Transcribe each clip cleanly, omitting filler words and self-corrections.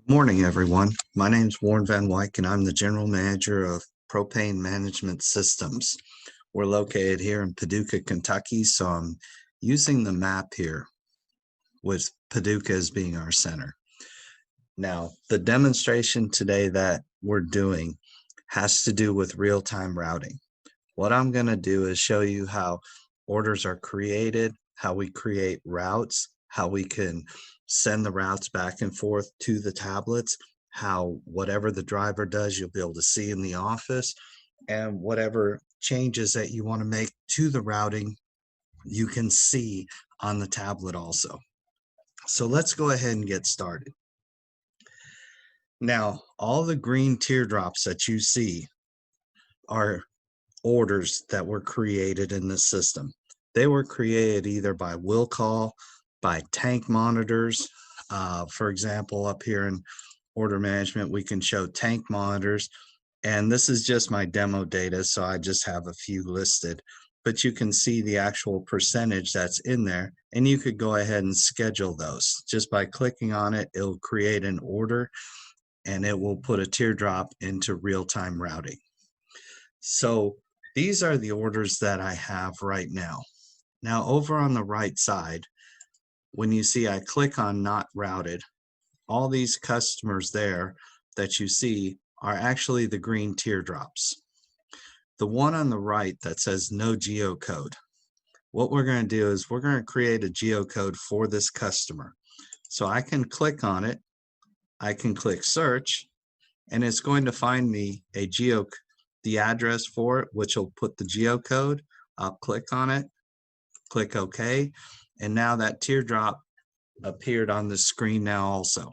Morning, everyone. My name is Warren Van Wyk, and I'm the General Manager of Propane Management Systems. We're located here in Paducah, Kentucky, so I'm using the map here with Paducah as being our center. Now, the demonstration today that we're doing has to do with real-time routing. What I'm going to do is show you how orders are created, how we create routes, how we can send the routes back and forth to the tablets, how whatever the driver does, you'll be able to see in the office, and whatever changes that you want to make to the routing, you can see on the tablet also. So let's go ahead and get started. Now, all the green teardrops that you see are orders that were created in this system. They were created either by will call, by tank monitors. For example, up here in order management, we can show tank monitors. And this is just my demo data, so I just have a few listed. But you can see the actual percentage that's in there, and you could go ahead and schedule those. Just by clicking on it, it'll create an order, and it will put a teardrop into real-time routing. So these are the orders that I have right now. Now over on the right side, when you see I click on not routed, all these customers there that you see are actually the green teardrops. The one on the right that says no geocode, what we're going to do is we're going to create a geocode for this customer. So I can click on it, I can click search, and it's going to find me the address for it, which will put the geocode. I'll click on it, click OK, and now that teardrop appeared on the screen now also.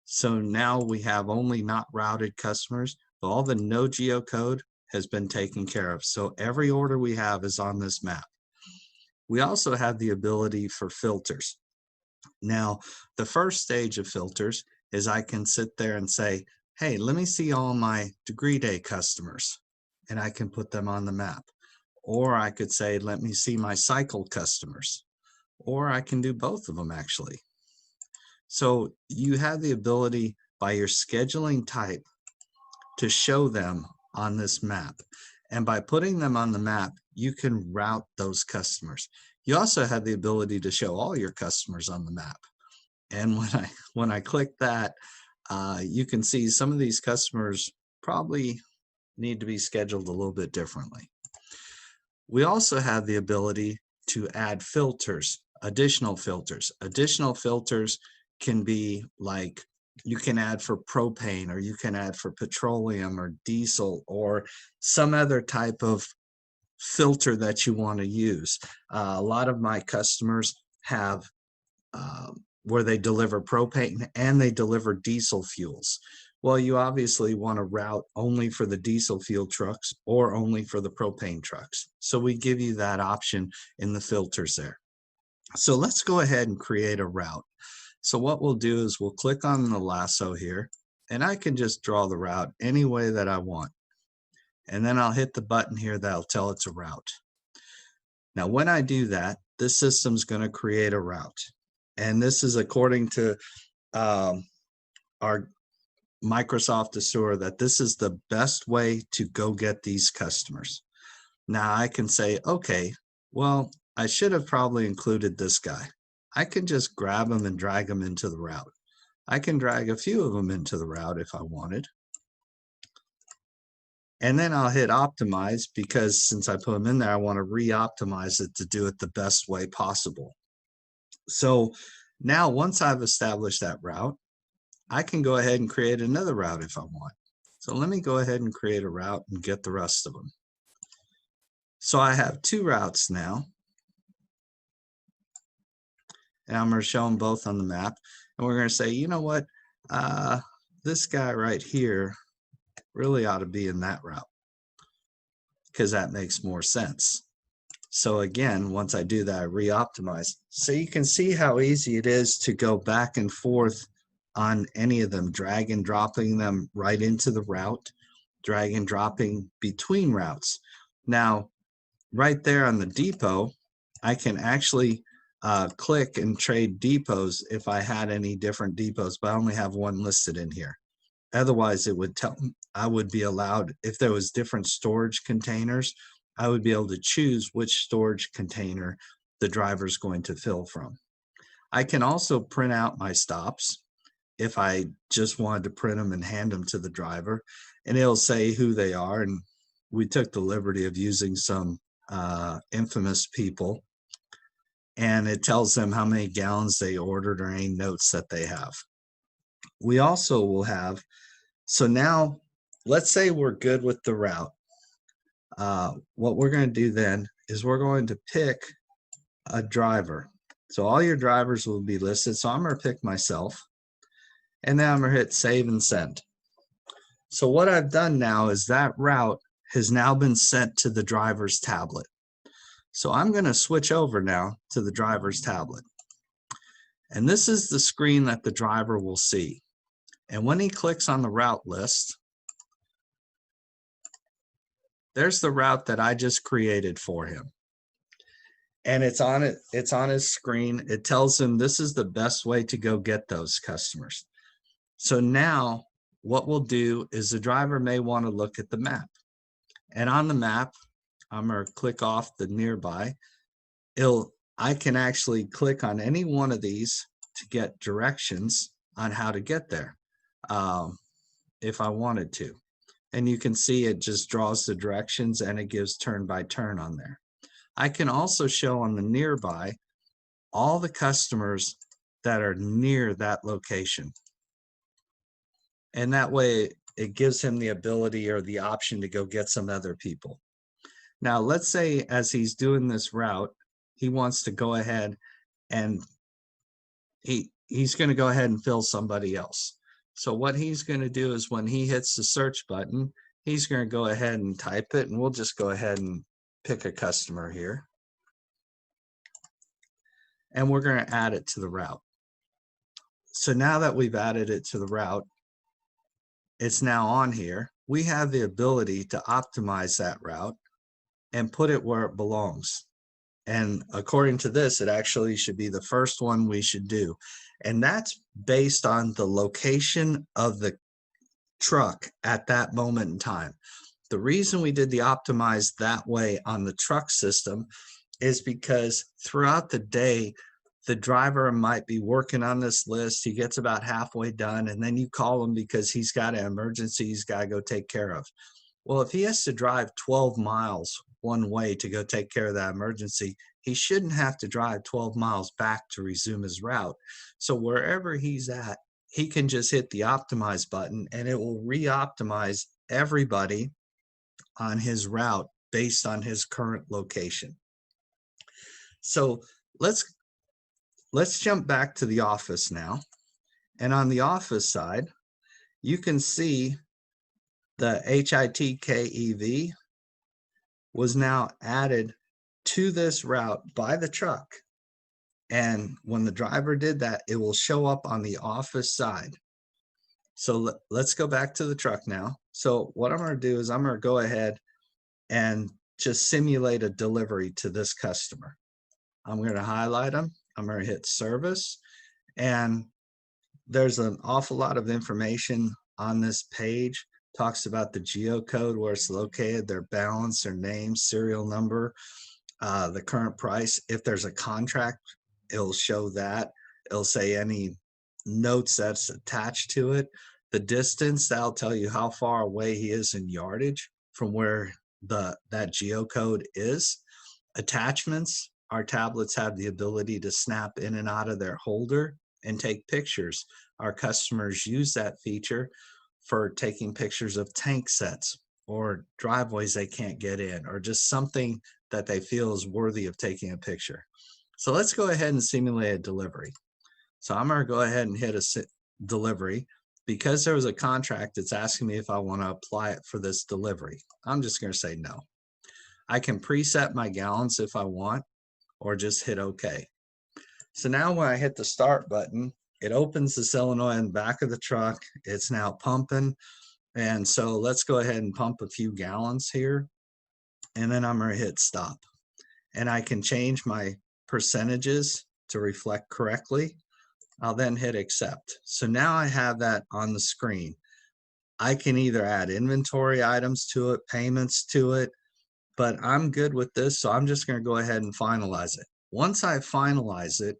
So now we have only not routed customers, but all the no geocode has been taken care of. So every order we have is on this map. We also have the ability for filters. Now, the first stage of filters is I can sit there and say, hey, let me see all my degree day customers, and I can put them on the map. Or I could say, let me see my cycle customers. Or I can do both of them actually. So you have the ability by your scheduling type to show them on this map. And by putting them on the map, you can route those customers. You also have the ability to show all your customers on the map. And when I click that, you can see some of these customers probably need to be scheduled a little bit differently. We also have the ability to add filters, additional filters. Additional filters can be like you can add for propane, or you can add for petroleum or diesel or some other type of filter that you want to use. A lot of my customers have where they deliver propane and they deliver diesel fuels. Well, you obviously want to route only for the diesel fuel trucks or only for the propane trucks. So we give you that option in the filters there. So let's go ahead and create a route. So what we'll do is we'll click on the lasso here, and I can just draw the route any way that I want. And then I'll hit the button here that'll tell it's a route. Now, when I do that, this system's going to create a route. And this is according to our Microsoft Azure, that this is the best way to go get these customers. Now I can say, okay, well, I should have probably included this guy. I can just grab them and drag them into the route. I can drag a few of them into the route if I wanted. And then I'll hit optimize, because since I put them in there, I want to re-optimize it to do it the best way possible. So now once I've established that route, I can go ahead and create another route if I want. So let me go ahead and create a route and get the rest of them. So I have two routes now. And I'm going to show them both on the map. And we're going to say, you know what, this guy right here really ought to be in that route, because that makes more sense. So again, once I do that, I re-optimize. So you can see how easy it is to go back and forth on any of them, drag and dropping them right into the route, drag and dropping between routes. Now, right there on the depot, I can actually click and trade depots if I had any different depots, but I only have one listed in here. Otherwise, it would tell, I would be allowed, if there was different storage containers, I would be able to choose which storage container the driver's going to fill from. I can also print out my stops if I just wanted to print them and hand them to the driver, and it'll say who they are. And we took the liberty of using some infamous people, and it tells them how many gallons they ordered or any notes that they have. We also will have, so now let's say we're good with the route. What we're going to do then is we're going to pick a driver. So all your drivers will be listed. So I'm going to pick myself, and then I'm going to hit save and send. So what I've done now is that route has now been sent to the driver's tablet. So I'm going to switch over now to the driver's tablet. And this is the screen that the driver will see. And when he clicks on the route list, there's the route that I just created for him. And it's on his screen. It tells him this is the best way to go get those customers. So now what we'll do is the driver may want to look at the map. And on the map, I'm going to click off the nearby. I can actually click on any one of these to get directions on how to get there if I wanted to. And you can see it just draws the directions and it gives turn by turn on there. I can also show on the nearby all the customers that are near that location. And that way it gives him the ability or the option to go get some other people. Now, let's say as he's doing this route, he wants to go ahead and he's going to go ahead and fill somebody else. So what he's going to do is when he hits the search button, he's going to go ahead and type it, and we'll just go ahead and pick a customer here. And we're going to add it to the route. So now that we've added it to the route, it's now on here. We have the ability to optimize that route and put it where it belongs. And according to this, it actually should be the first one we should do. And that's based on the location of the truck at that moment in time. The reason we did the optimize that way on the truck system is because throughout the day, the driver might be working on this list. He gets about halfway done, and then you call him because he's got an emergency he's got to go take care of. Well, if he has to drive 12 miles one way to go take care of that emergency, he shouldn't have to drive 12 miles back to resume his route. So wherever he's at, he can just hit the optimize button and it will re-optimize everybody on his route based on his current location. So let's jump back to the office now. And on the office side, you can see the HITKEV was now added to this route by the truck. And when the driver did that, it will show up on the office side. So let's go back to the truck now. So what I'm going to do is I'm going to go ahead and just simulate a delivery to this customer. I'm going to highlight them. I'm going to hit service. And there's an awful lot of information on this page. Talks about the geocode, where it's located, their balance, their name, serial number, the current price. If there's a contract, it'll show that. It'll say any notes that's attached to it. The distance, that'll tell you how far away he is in yardage from where that geocode is. Attachments, our tablets have the ability to snap in and out of their holder and take pictures. Our customers use that feature for taking pictures of tank sets or driveways they can't get in, or just something that they feel is worthy of taking a picture. So let's go ahead and simulate a delivery. So I'm going to go ahead and hit a delivery. Because there was a contract, it's asking me if I want to apply it for this delivery. I'm just going to say no. I can preset my gallons if I want, or just hit OK. So now when I hit the start button, it opens the solenoid in the back of the truck. It's now pumping. And so let's go ahead and pump a few gallons here. And then I'm going to hit stop. And I can change my percentages to reflect correctly. I'll then hit accept. So now I have that on the screen. I can either add inventory items to it, payments to it, but I'm good with this, so I'm just going to go ahead and finalize it. Once I finalize it,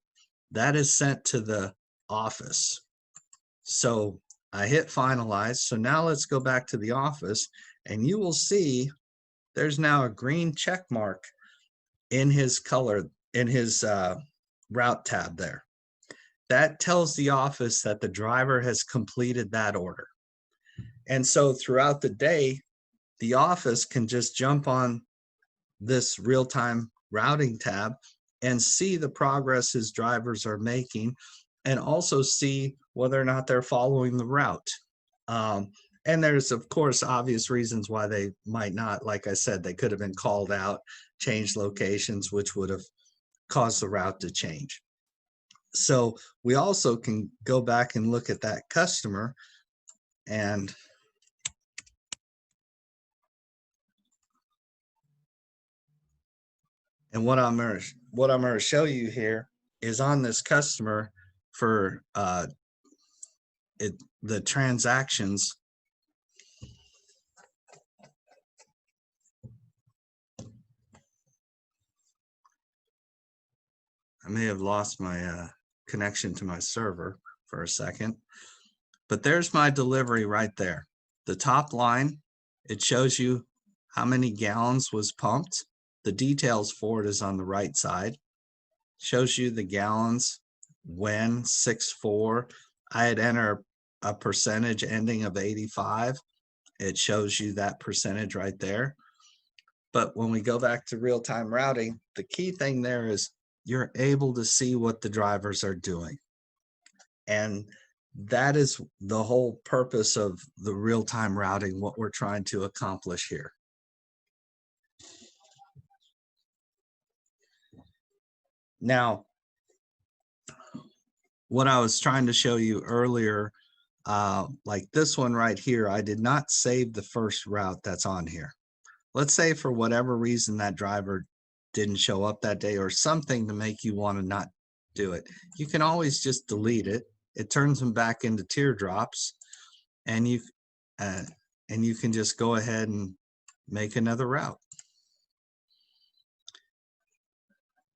that is sent to the office. So I hit finalize. So now let's go back to the office, and you will see there's now a green check mark in his color, in his route tab there. That tells the office that the driver has completed that order. And so throughout the day, the office can just jump on this real-time routing tab and see the progress his drivers are making, and also see whether or not they're following the route. And there's, of course, obvious reasons why they might not. Like I said, they could have been called out, changed locations, which would have caused the route to change. So we also can go back and look at that customer, and what I'm going to show you here is on this customer for the transactions. I may have lost my connection to my server for a second, but there's my delivery right there. The top line, it shows you how many gallons was pumped. The details for it is on the right side. Shows you the gallons, when, 6-4. I had entered a percentage ending of 85. It shows you that percentage right there. But when we go back to real-time routing, the key thing there is you're able to see what the drivers are doing. And that is the whole purpose of the real-time routing, what we're trying to accomplish here. Now, what I was trying to show you earlier, like this one right here, I did not save the first route that's on here. Let's say for whatever reason that driver didn't show up that day or something to make you want to not do it. You can always just delete it. It turns them back into teardrops, and you can just go ahead and make another route.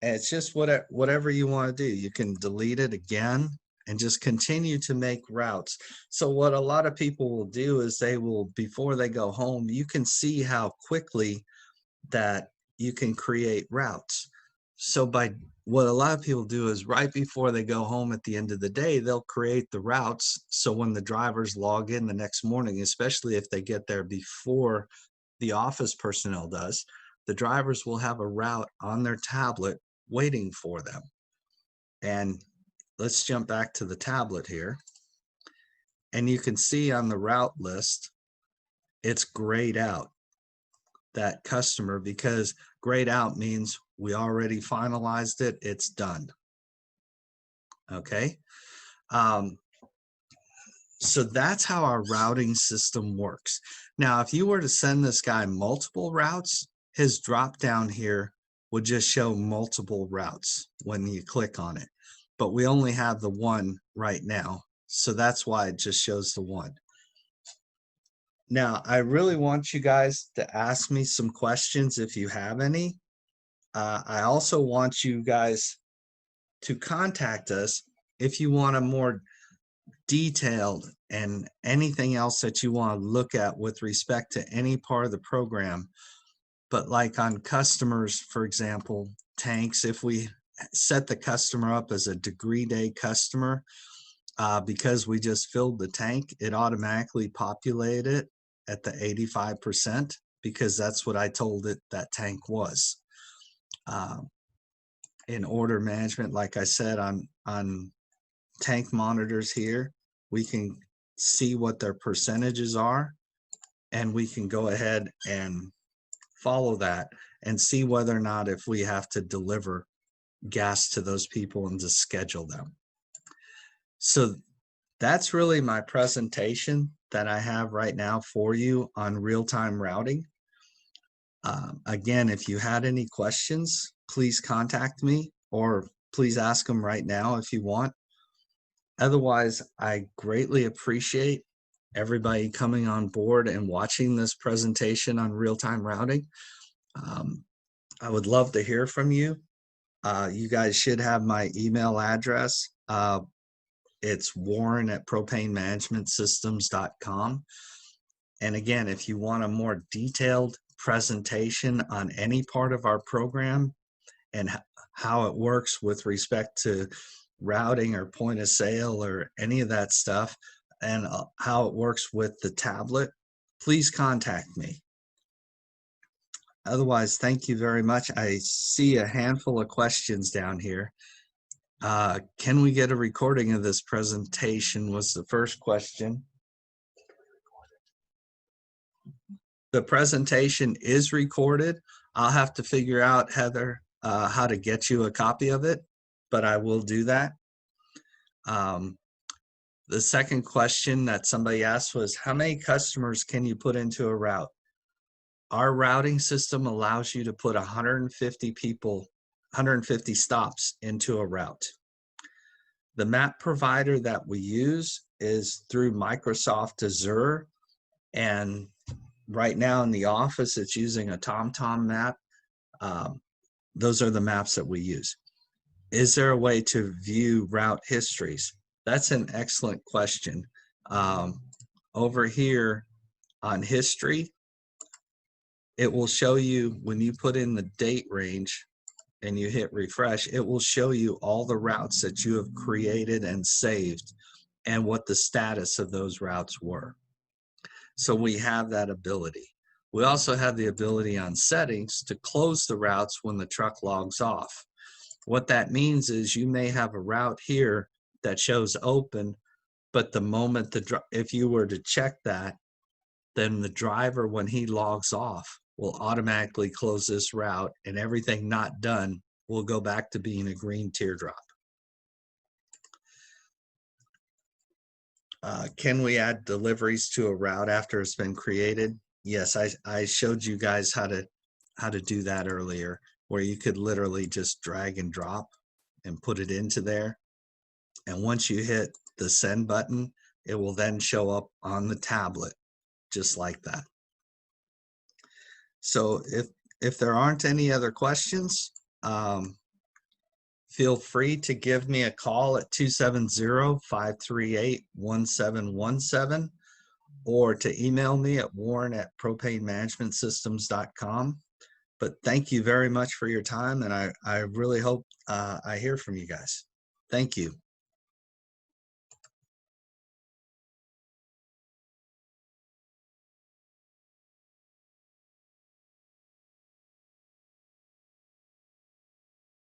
And it's just whatever you want to do. You can delete it again and just continue to make routes. So what a lot of people will do is they will, before they go home, you can see how quickly that you can create routes. So by what a lot of people do is right before they go home at the end of the day, they'll create the routes. So when the drivers log in the next morning, especially if they get there before the office personnel does, the drivers will have a route on their tablet waiting for them. And let's jump back to the tablet here. And you can see on the route list, it's grayed out, that customer, because grayed out means we already finalized it, it's done. Okay. So that's how our routing system works. Now, if you were to send this guy multiple routes, his drop down here would just show multiple routes when you click on it. But we only have the one right now. So that's why it just shows the one. Now, I really want you guys to ask me some questions if you have any. I also want you guys to contact us if you want a more detailed and anything else that you want to look at with respect to any part of the program. But like on customers, for example, tanks, if we set the customer up as a degree day customer, because we just filled the tank, it automatically populated it at the 85% because that's what I told it that tank was. In order management, like I said, on tank monitors here, we can see what their percentages are, and we can go ahead and follow that and see whether or not if we have to deliver gas to those people and to schedule them. So that's really my presentation that I have right now for you on real-time routing. Again, if you had any questions, please contact me, or please ask them right now if you want. Otherwise, I greatly appreciate everybody coming on board and watching this presentation on real-time routing. I would love to hear from you. You guys should have my email address. It's warren@propanemanagementsystems.com. And again, if you want a more detailed presentation on any part of our program and how it works with respect to routing or point of sale or any of that stuff, and how it works with the tablet, please contact me. Otherwise, thank you very much. I see a handful of questions down here. Can we get a recording of this presentation was the first question. The presentation is recorded. I'll have to figure out, Heather, how to get you a copy of it, but I will do that. The second question that somebody asked was, how many customers can you put into a route? Our routing system allows you to put 150 people, 150 stops into a route. The map provider that we use is through Microsoft Azure, and right now in the office, it's using a TomTom map. Those are the maps that we use. Is there a way to view route histories? That's an excellent question. Over here on history, it will show you when you put in the date range and you hit refresh, it will show you all the routes that you have created and saved and what the status of those routes were. So we have that ability. We also have the ability on settings to close the routes when the truck logs off. What that means is you may have a route here that shows open, but the moment if you were to check that, then the driver, when he logs off, will automatically close this route, and everything not done will go back to being a green teardrop. Can we add deliveries to a route after it's been created? Yes, I showed you guys how to do that earlier, where you could literally just drag and drop and put it into there. And once you hit the send button, it will then show up on the tablet, just like that. So if there aren't any other questions, feel free to give me a call at 270-538-1717 or to email me at warren@propanemanagementsystems.com. But thank you very much for your time, and I really hope I hear from you guys. Thank you.